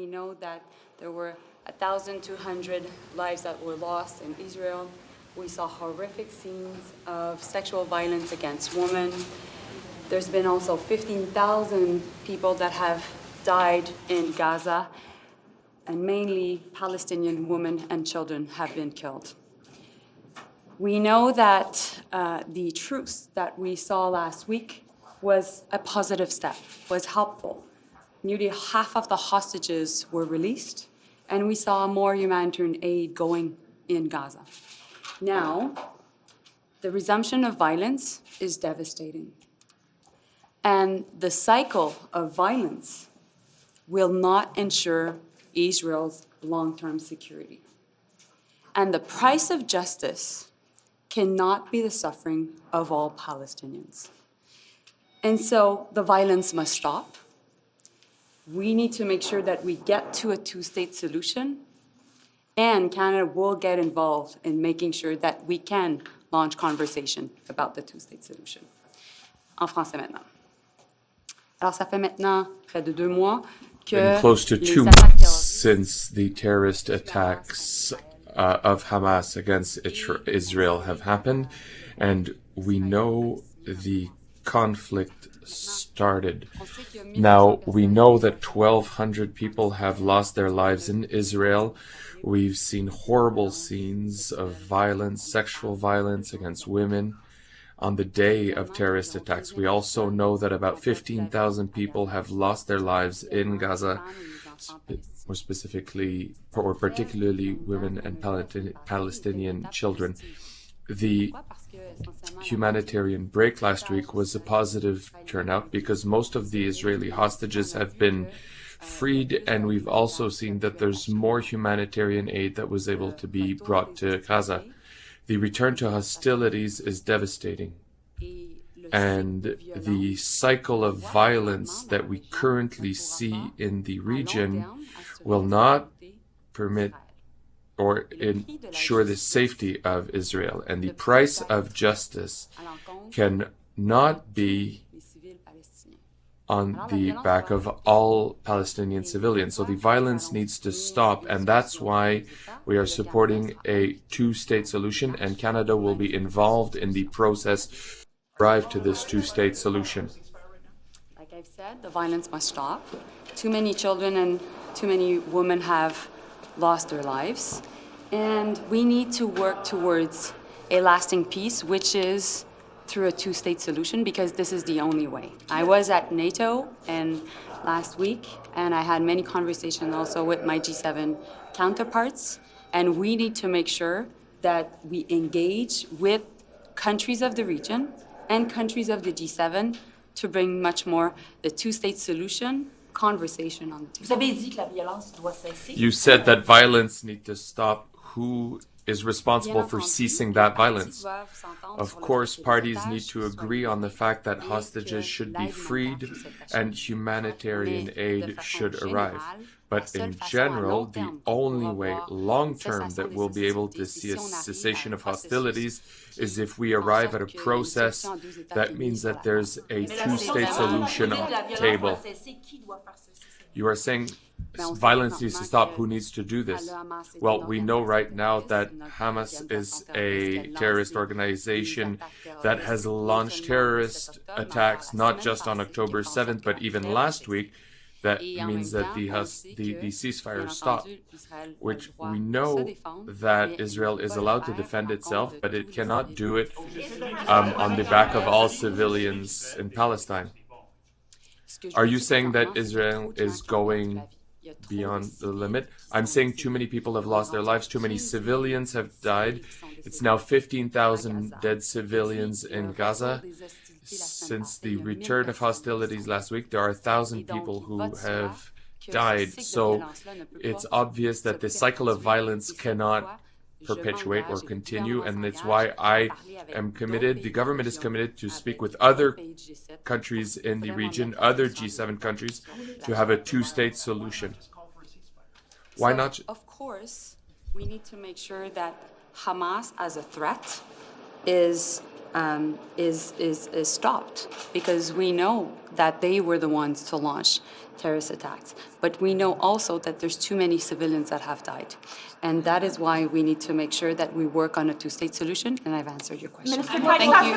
we know that there were 1,200 lives that were lost in Israel. We saw horrific scenes of sexual violence against women. There's been also 15,000 people that have died in Gaza, and mainly Palestinian women and children have been killed. We know that the truce that we saw last week was a positive step, was helpful. Nearly half of the hostages were released, and we saw more humanitarian aid going in Gaza. Now, the resumption of violence is devastating. And the cycle of violence will not ensure Israel's long-term security. And the price of justice cannot be the suffering of all Palestinians. And so the violence must stop. We need to make sure that we get to a two-state solution, and Canada will get involved in making sure that we can launch conversation about the two-state solution. En français maintenant. Alors, ça fait maintenant près de 2 mois que been close to 2 les attaques months since the terrorist attacks of Hamas against Israel have happened, and we know the conflict started. Now, we know that 1,200 people have lost their lives in Israel. We've seen horrible scenes of violence, sexual violence against women on the day of terrorist attacks. We also know that about 15,000 people have lost their lives in Gaza, more specifically, or particularly women and Palestinian children. The humanitarian break last week was a positive turnout because most of the Israeli hostages have been freed, and we've also seen that there's more humanitarian aid that was able to be brought to Gaza. The return to hostilities is devastating, and the cycle of violence that we currently see in the region will not permit or ensure the safety of Israel. And the price of justice can not be on the back of all Palestinian civilians. So the violence needs to stop, and that's why we are supporting a two-state solution, and Canada will be involved in the process to arrive to this two-state solution. Like I've said, the violence must stop. Too many children and too many women have lost their lives, and we need to work towards a lasting peace, which is through a two-state solution, because this is the only way. I was at NATO last week, and I had many conversations also with my G7 counterparts, and we need to make sure that we engage with countries of the region and countries of the G7 to bring much more the two-state solution conversation on the table. You said that violence needs to stop. Who is responsible for ceasing that violence? Of course, parties need to agree on the fact that hostages should be freed and humanitarian aid should arrive. But in general, the only way long-term that we'll be able to see a cessation of hostilities is if we arrive at a process that means that there's a two-state solution on the table. You are saying violence needs to stop. Who needs to do this? Well, we know right now that Hamas is a terrorist organization that has launched terrorist attacks not just on October 7th, but even last week. That means that the ceasefire stopped, which we know that Israel is allowed to defend itself, but it cannot do it on the back of all civilians in Palestine. Are you saying that Israel is going beyond the limit? I'm saying too many people have lost their lives, too many civilians have died. It's now 15,000 dead civilians in Gaza. Since the return of hostilities last week, there are 1,000 people who have died. So it's obvious that the cycle of violence cannot perpetuate or continue, and it's why I am committed, the government is committed to speak with other countries in the region, other G7 countries, to have a two-state solution. Why not? Of course, we need to make sure that Hamas as a threat is is stopped, because we know that they were the ones to launch terrorist attacks. But we know also that there's too many civilians that have died. And that is why we need to make sure that we work on a two-state solution, and I've answered your question. Thank you.